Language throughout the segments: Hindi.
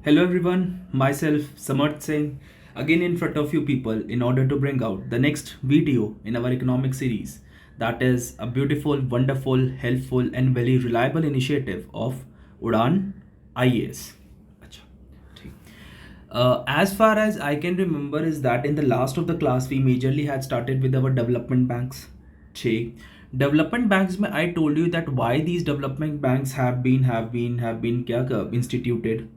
Hello everyone, myself Samarth Singh again in front of you people in order to bring out the next video in our economic series, that is a beautiful, wonderful, helpful and very reliable initiative of Udan IAS. अच्छा, ठीक. As far as I can remember is that in the last of the class we majorly had started with our development banks. ठीक. Development banks में I told you that why these development banks have been क्या instituted.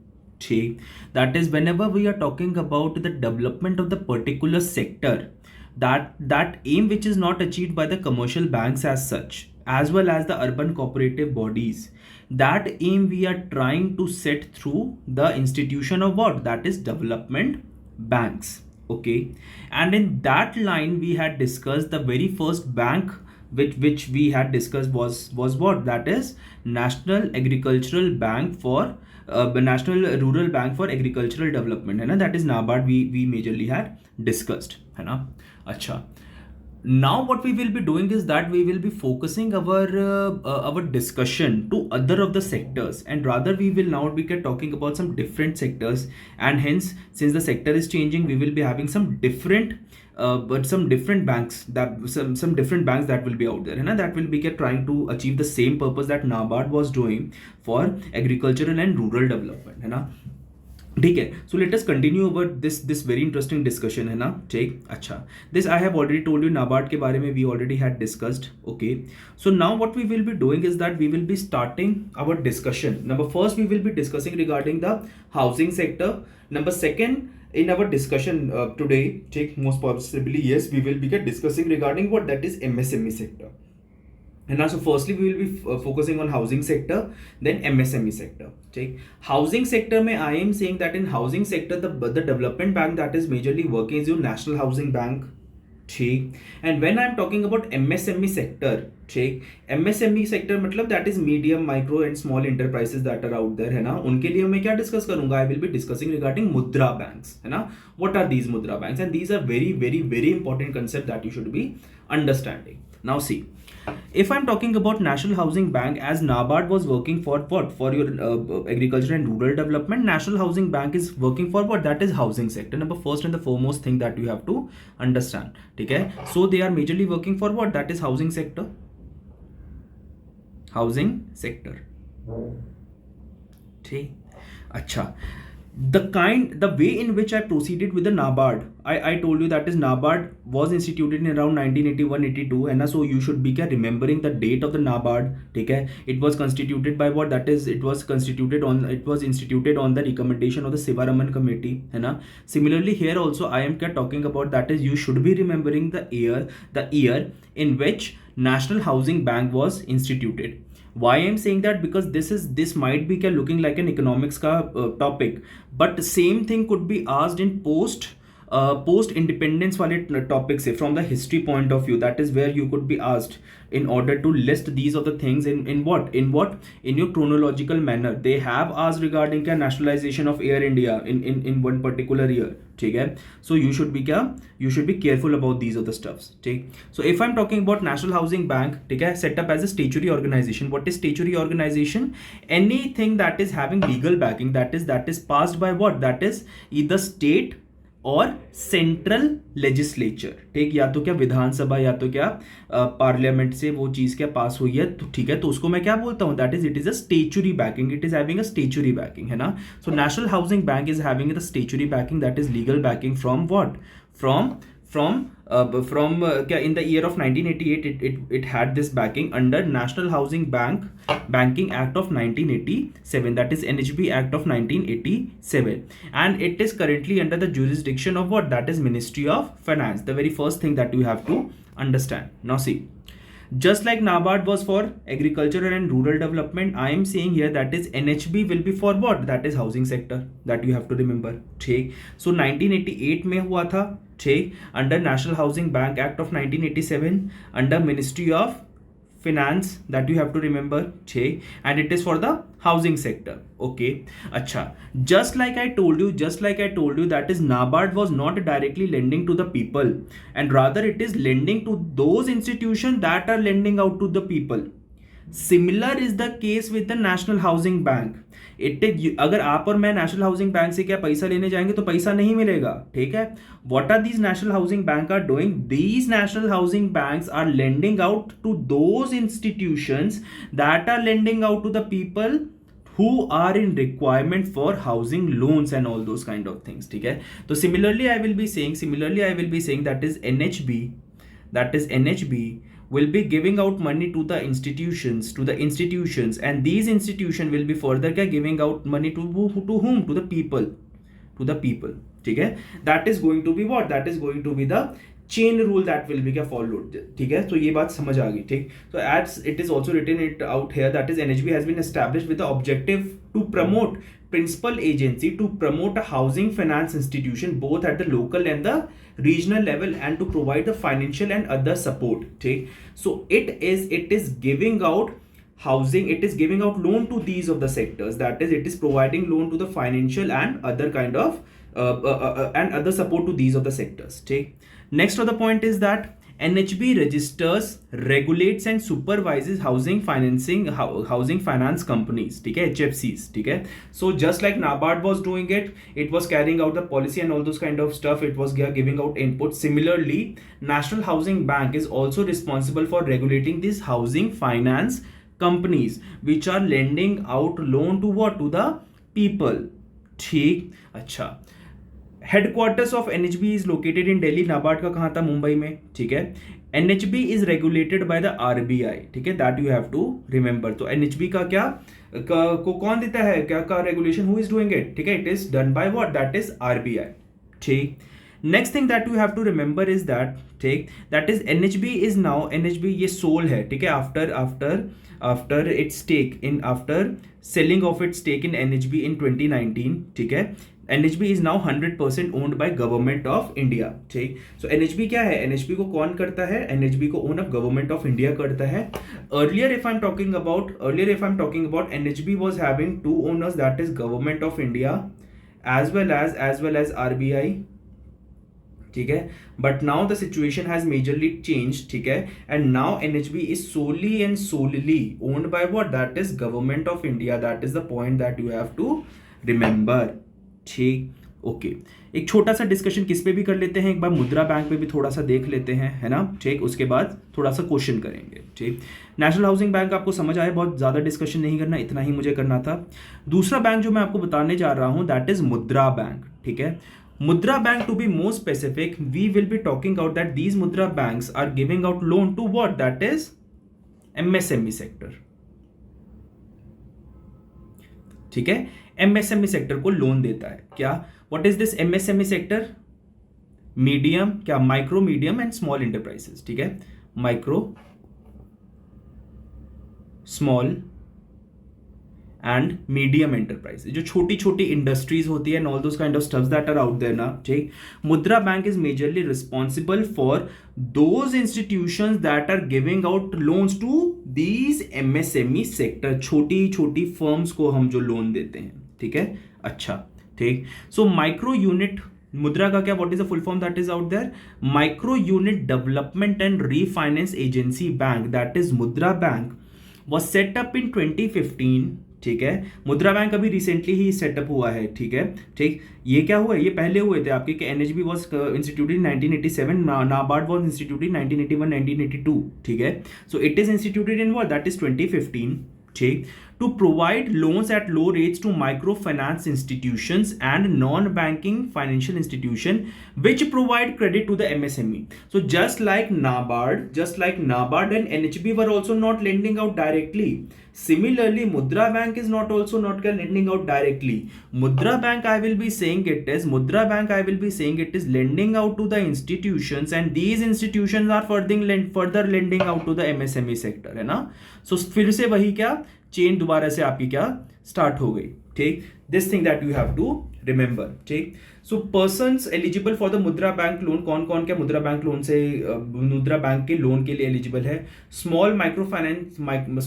ठीक. That is whenever we are talking about the development of the particular sector, that aim which is not achieved by the commercial banks as such, as well as the urban cooperative bodies, that aim we are trying to set through the institution of what, that is development banks. Okay, and in that line we had discussed the very first bank which we had discussed was what, that is National Agricultural Bank for National Rural Bank for Agricultural Development है ना, that is NABARD we majorly had discussed है ना. अच्छा, now what we will be doing is that we will be focusing our discussion to other of the sectors, and rather we will now be talking about some different sectors, and hence since the sector is changing we will be having some different but some different banks, that some different banks that will be out there, and that will be trying to achieve the same purpose that NABARD was doing for agricultural and rural development है ना. ठीक है, so let us continue our this very interesting discussion है ना. ठीक. अच्छा, this I have already told you, NABARD के बारे में we already had discussed. Okay, so now what we will be doing is that we will be starting our discussion. Number first we will be discussing regarding the housing sector. Number second in our discussion today, take most possibly yes, we will be discussing regarding what, that is MSME sector. And now, so firstly we will be focusing on housing sector, then MSME sector. Take housing sector mein I am saying that in housing sector the development bank that is majorly working is your National Housing Bank. ठीक. And when I am talking about MSME sector, ठीक, MSME sector मतलब that is medium, micro and small enterprises that are out there है ना, उनके लिए मैं क्या डिस्कस करूंगा, I will be discussing regarding मुद्रा banks है ना. What are these मुद्रा banks? And these are very important concept that you should be understanding. Now see, if I'm talking about National Housing Bank, as NABARD was working for what, for your agriculture and rural development, National Housing Bank is working for what, that is housing sector. Number first and the foremost thing that you have to understand. Okay, so they are majorly working for what, that is housing sector. Housing sector. ठीक. अच्छा, the way in which I proceeded with the NABARD, I told you that is NABARD was instituted in around 1981-82, and so you should be remembering the date of the NABARD. Okay, it was constituted by what, that is it was instituted on the recommendation of the Sivaraman committee है ना. Similarly here also I am talking about that is you should be remembering the year in which National Housing Bank was instituted. Why I'm saying that, because this might be looking like an economics का topic, but same thing could be asked in post independence वाले topic से, from the history point of view. That is where you could be asked in order to list these of the things in your chronological manner. They have asked regarding nationalization of Air India in one particular year. ठीक है, so you should be careful about these other stuffs. ठीक. So if I'm talking about National Housing Bank, ठीक है, set up as a statutory organization. What is statutory organization? Anything that is having legal backing, that is passed by what, that is either state और सेंट्रल लेजिस्लेचर. ठीक, या तो क्या विधानसभा या तो क्या पार्लियामेंट से वो चीज क्या पास हुई है, तो ठीक है, तो उसको मैं क्या बोलता हूँ, that is it is a statutory banking. It is having a statutory banking है ना. So national housing bank is having the statutory banking, that is legal backing from what, from क्या in the year of 1988 it had this backing under National Housing Banking Act of 1987, that is NHB Act of 1987, and it is currently under the jurisdiction of what, that is Ministry of Finance. The very first thing that you have to understand. Now see, just like NABARD was for agriculture and rural development, I am saying here that is NHB will be for what, that is housing sector, that you have to remember. ठीक. So 1988 में हुआ था. ठीक, under National Housing Bank Act of 1987, under Ministry of Finance, that you have to remember. ठीक, and it is for the housing sector. Okay, अच्छा, just like I told you that is NABARD was not directly lending to the people, and rather it is lending to those institutions that are lending out to the people. Similar is the case with the national housing bank. अगर आप और मैं नेशनल हाउसिंग बैंक से क्या पैसा लेने जाएंगे तो पैसा नहीं मिलेगा. ठीक है. What are these national housing bank are doing? These national housing banks are lending out to those institutions that are lending out to the people who are in requirement for housing loans and all those kind of things. ठीक है. तो similarly I will be saying that is NHB will be giving out money to the institutions, and these institution will be further giving out money to whom? To the people. ठीक है. That is going to be what? That is going to be the chain rule that will be followed. ठीक है. तो ये बात समझ आ गई. ठीक. So as it is also written it out here, that is NHB has been established with the objective to promote principal agency to promote a housing finance institution both at the local and the regional level and to provide the financial and other support. ठीक. So it is giving out housing, it is giving out loan to these of the sectors, that is it is providing loan to the financial and other kind of and other support to these of the sectors. ठीक. Next other point is that NHB registers, regulates and supervises housing finance companies. ठीक है. HFCs. ठीक है. So just like NABARD was doing it was carrying out the policy and all those kind of stuff, it was giving out input. Similarly, National Housing Bank is also responsible for regulating these housing finance companies which are lending out loan to what? To the people. ठीक. अच्छा. Headquarters of NHB is located in Delhi. NABARD का कहाँ था? मुंबई में. ठीक है. NHB is regulated by the RBI. ठीक है. That you have to remember. तो एनएचबी का क्या को कौन देता है? क्या का रेगुलेशन? Who is doing it? ठीक है. It is done by what? That is RBI. ठीक. Next thing that you have to remember is that, ठीक, that is NHB is now, NHB ये सोल है. ठीक है. After its stake in, after selling of its stake in NHB in 2019. ठीक है. NHB is now 100% owned by government of India. ठीक. So NHB क्या है? NHB को कौन करता है? NHB को own up government of India करता है. Earlier if I'm talking about NHB was having two owners, that is government of India as well as RBI. ठीक है. But now the situation has majorly changed. ठीक है. And now NHB is solely owned by what? That is government of India. That is the point that you have to remember. ठीक. ओके. एक छोटा सा डिस्कशन किस पे भी कर लेते हैं, एक बार मुद्रा बैंक पे भी थोड़ा सा देख लेते हैं, है ना. ठीक. उसके बाद थोड़ा सा क्वेश्चन करेंगे. ठीक. नेशनल हाउसिंग बैंक आपको समझ आया, बहुत ज़्यादा डिस्कशन नहीं करना, इतना ही मुझे करना था. दूसरा बैंक जो मैं आपको बताने जा रहा हूँ दैट इज मुद्रा बैंक. ठीक है. Mudra bank, to be more specific, we will be talking out that these Mudra banks are giving out loan to what? That is MSME sector. ठीक है. एमएसएमई सेक्टर को लोन देता है. क्या? What is this MSME sector? Medium, क्या? Micro, medium and small enterprises. ठीक है. Micro, small and medium enterprise, जो छोटी छोटी इंडस्ट्रीज होती है, all those kind of stuffs that are out there ना. ठीक. Mudra bank is majorly responsible for those institutions that are giving out loans to these MSME sector. छोटी छोटी फर्म्स को हम जो लोन देते हैं. ठीक है. अच्छा. ठीक. सो माइक्रो यूनिट, मुद्रा का क्या? What is the full form that is out there? Micro unit development and refinance agency bank, that is Mudra bank, was set up in 2015. ठीक है. मुद्रा बैंक अभी रिसेंटली ही सेटअप हुआ है. ठीक है. ठीक. ये क्या हुआ? ये पहले हुए थे आपके कि NHB was instituted in 1987, NABARD was instituted इन 1981 1982. ठीक है. So it is instituted in what? That is 2015. ठीक. to provide loans at low rates to microfinance institutions and non-banking financial institution which provide credit to the MSME. So just like NABARD and NHB were also not lending out directly. Similarly, Mudra Bank is not lending out directly. Mudra Bank I will be saying it is lending out to the institutions, and these institutions are further lending out to the MSME sector, है ना. So फिर से वही क्या चेन दोबारा से आपकी क्या स्टार्ट हो गई. ठीक. This thing that you have to remember. ठीक. So persons eligible for the Mudra bank loan, कौन कौन क्या मुद्रा बैंक लोन से मुद्रा बैंक के लोन के लिए एलिजिबल है? Small micro finance,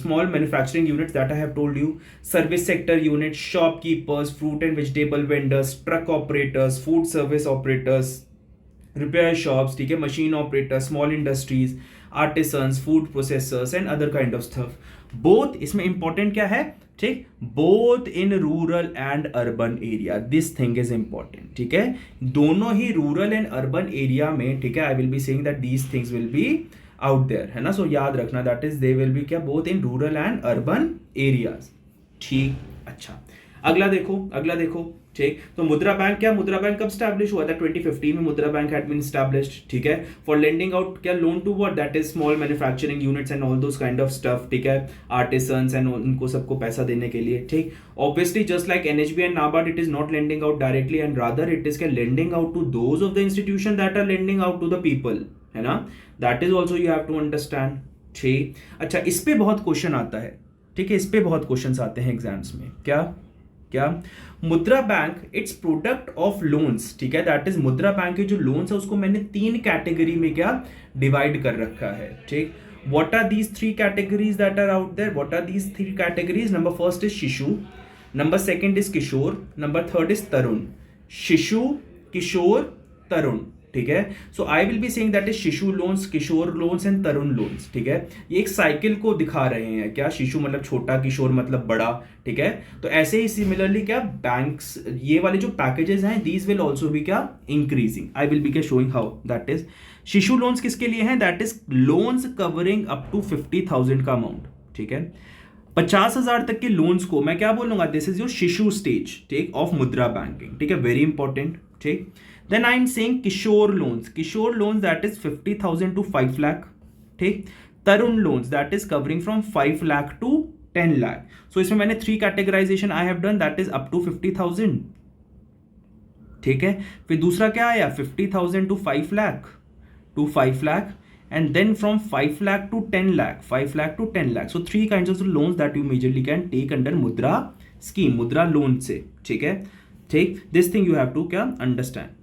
small manufacturing units that I have told you, service sector unit, shopkeepers, fruit and vegetable vendors, truck operators, food service operators, repair shops. ठीक है. Machine operators, small industries, artisans, food processors and other kind of stuff. Both, इसमें इंपॉर्टेंट क्या है, ठीक, both in rural and urban area, this thing is important, ठीक है, दोनों ही रूरल एंड अर्बन एरिया में, ठीक है, I will be saying that these things will be out there, है ना, सो याद रखना that is they will be क्या, both in rural and urban areas, ठीक। अच्छा, अगला देखो, अगला देखो, ठीक, तो मुद्रा बैंक क्या, मुद्रा बैंक कब स्टैब्लिश हुआ था, 2015 में मुद्रा बैंक हैड बीन एस्टैब्लिश्ड, ठीक है, फॉर लेंडिंग आउट क्या, loan to what, that is small manufacturing units and all those kind of stuff, ठीक है, आर्टिसंस एंड उनको सबको पैसा देने के लिए, ठीक। Obviously just like NHB and NABARD, it is not lending out directly and rather it is क्या, lending out to those of the institution that are lending out to the people, है ना, that is also you have to understand, ठीक। अच्छा, इस पे बहुत क्वेश्चन आता है, ठीक है, इस पे बहुत क्वेश्चन आते हैं एग्जाम्स में, क्या क्या, मुद्रा bank it's product of loans, ठीक है, दैट इज मुद्रा बैंक के जो लोन्स है उसको मैंने 3 कैटेगरी में क्या डिवाइड कर रखा है, ठीक। What are these 3 categories that are out there, what are these 3 categories, number first is Shishu, number second is Kishor, number third is Tarun, Shishu, Kishor, Tarun, ठीक है, so I will be saying that is Shishu loans, Kishor loans and Tarun loans, ठीक है, ये एक साइकिल को दिखा रहे हैं, क्या, शिशु मतलब छोटा, किशोर मतलब बड़ा, ठीक है, तो ऐसे ही सिमिलरली क्या, बैंक्स ये वाले जो पैकेजेस हैं दीज विल आल्सो बी क्या, इंक्रीजिंग, आई विल बी क्या showing how, that is Shishu loans किसके लिए हैं, that is loans covering up to 50,000 का अमाउंट, ठीक है, 50,000 तक के लोन्स को मैं क्या बोलूंगा, this is your Shishu stage, ठीक, ऑफ मुद्रा बैंकिंग, ठीक है, वेरी इंपॉर्टेंट, ठीक। Then I am saying Kishor loans that is 50,000 to 5 lakh, ठीक, Tarun loans that is covering from 5 lakh to 10 lakh, so इसमें मैंने 3 categorization I have done, that is up to 50,000, ठीक है, फिर दूसरा क्या आया, 50,000 to 5 lakh, and then from 5 lakh to 10 lakh, 5 lakh to 10 lakh, so 3 kinds of loans that you majorly can take under mudra scheme, mudra loan से, ठीक है, ठीक, this thing you have to क्या understand।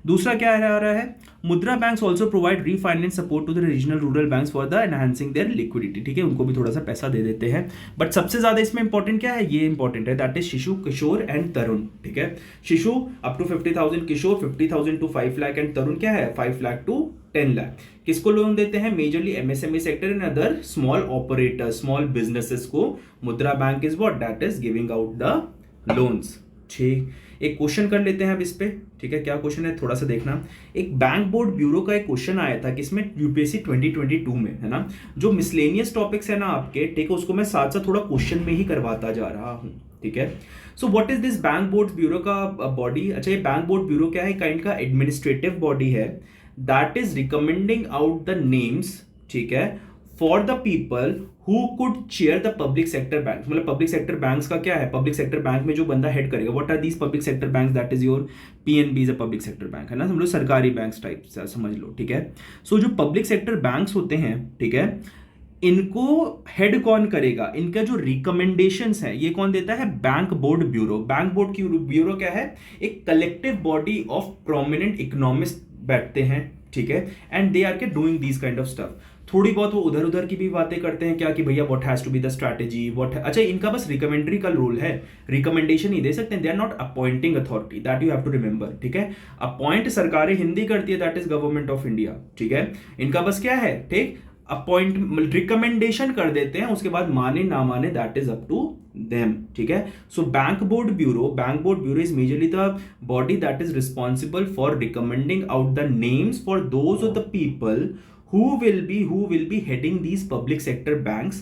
दूसरा क्या आ रहा है, Mudra banks also provide refinance support to the regional rural banks for the enhancing their liquidity, ठीक है, उनको भी थोड़ा सा पैसा दे देते हैं, बट सबसे ज्यादा इसमें इंपॉर्टेंट क्या है, ये इंपॉर्टेंट है, दैट इज शिशु, किशोर एंड तरुण, ठीक है, Shishu up to 50,000, Kishor 50,000 to 5 lakh and Tarun क्या है 5 लाख टू 10 लाख। किसको लोन देते हैं, majorly MSME sector and other small operator, small businesses को मुद्रा bank is what, that is giving out the loans, ठीक। एक क्वेश्चन कर लेते हैं अब इस पे, ठीक है, क्या क्वेश्चन है थोड़ा सा देखना, एक बैंक बोर्ड ब्यूरो का एक क्वेश्चन आया था किसमें, यूपीएससी 2022 में, है ना, जो मिसलेनियस टॉपिक्स है ना आपके, ठीक है, उसको मैं साथ साथ थोड़ा क्वेश्चन में ही करवाता जा रहा हूं, ठीक है। So what is this bank board bureau का बॉडी, अच्छा ये बैंक बोर्ड ब्यूरो क्या है, काइंड का एडमिनिस्ट्रेटिव बॉडी है, that is recommending out the names, ठीक है, for the people who could chair the public sector bank, मतलब पब्लिक सेक्टर बैंक्स का क्या है, पब्लिक सेक्टर बैंक में जो बंदा हेड करेगा, what are these public sector bank, that is your PNB is a public sector bank, है ना, समझ लो सरकारी बैंक्स टाइप समझ लो, ठीक है। सो जो पब्लिक सेक्टर बैंक्स होते हैं, ठीक है, इनको हेड कौन करेगा, इनका जो रिकमेंडेशंस है ये कौन देता है, bank board bureau. Bank board की ब्यूरो क्या है, एक collective body of prominent economist बैठते हैं, ठीक है, एंड दे आर के doing these kind of stuff. थोड़ी बहुत वो उधर उधर की भी बातें करते हैं क्या, कि भैया what has to be the strategy, what, अच्छा इनका बस रिकमेंडरी का रोल है, रिकमेंडेशन ही दे सकते हैं, they are not appointing authority, that you have to remember, ठीक है। अपॉइंट सरकारें हिंदी करती है, that is government of India, ठीक है, इनका बस क्या है, ठीक, अपॉइंट रिकमेंडेशन कर देते हैं, उसके बाद माने ना माने that is up to them, ठीक है। So bank board bureau is majorly the body that is responsible for recommending out the names for those of the people who will be heading these public sector banks,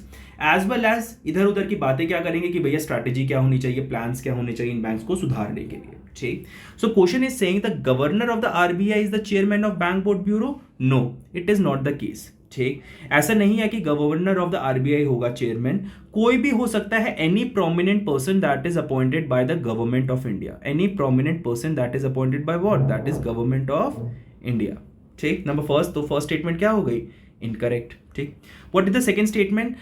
as well as इधर उधर की बातें क्या करेंगे कि भैया स्ट्रैटेजी क्या होनी चाहिए, प्लान्स क्या होने चाहिए इन बैंक्स को सुधारने के लिए, ठीक। So question is saying the governor of the RBI is the chairman of bank board bureau, no it is not the case, ठीक। ऐसा नहीं है कि गवर्नर ऑफ द आरबीआई होगा चेयरमैन, कोई भी हो सकता है, any prominent person that is appointed by the government of India, any prominent person that is appointed by what, that is government of India, ठीक। नंबर फर्स्ट, तो फर्स्ट स्टेटमेंट क्या हो गई, इनकरेक्ट, ठीक। What is the second statement,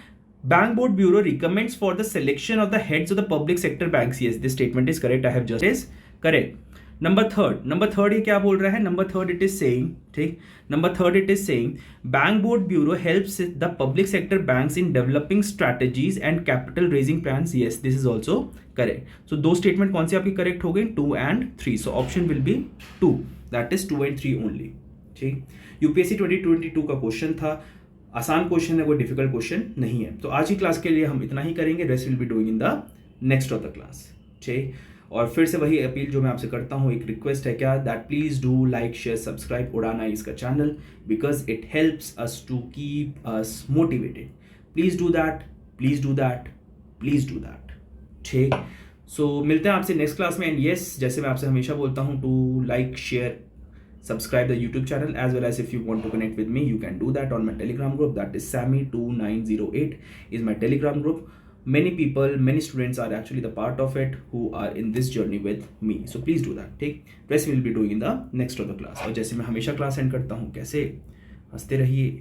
bank board bureau recommends for the selection of the heads of the public sector banks, yes this statement is correct, I have just is correct. Number third ये क्या बोल रहा है, number third it is saying, ठीक, number third it is saying bank board bureau helps the public sector banks in developing strategies and capital raising plans, yes this is also correct. So दो स्टेटमेंट कौन सी आपकी करेक्ट हो गई, 2 and 3, so option will be 2, that is 2 and 3 only, ठीक। यूपीएससी 2022 का क्वेश्चन था, आसान क्वेश्चन है, कोई डिफिकल्ट क्वेश्चन नहीं है। तो आज की क्लास के लिए हम इतना ही करेंगे, rest will be doing in the next of the class. ठीक, और फिर से वही अपील जो मैं आपसे करता हूँ, एक रिक्वेस्ट है क्या, that please do like share subscribe Udaan eyes का channel, because it helps us to keep us motivated. Please do that, please do that, please do that. ठीक, सो मिलते हैं आपसे नेक्स्ट क्लास में। एंड येस, जैसे मैं आपसे हमेशा बोलता हूँ, to like share subscribe the YouTube channel, as well as if you want to connect with me, you can do that on my Telegram group. That is Sammy2908 is my Telegram group. Many people, many students are actually the part of it who are in this journey with me. So please do that. ठीक, rest we will be doing in the next of the class. और जैसे मैं हमेशा क्लास एंड करता हूँ, कैसे हंसते रहिए,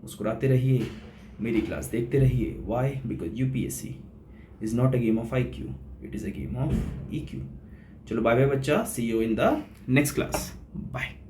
मुस्कुराते रहिए, मेरी क्लास देखते रहिए। Why? Because UPSC is not a game of IQ. It is a game of EQ. चलो बाय बाय बच्चा, see you in the next class. Bye.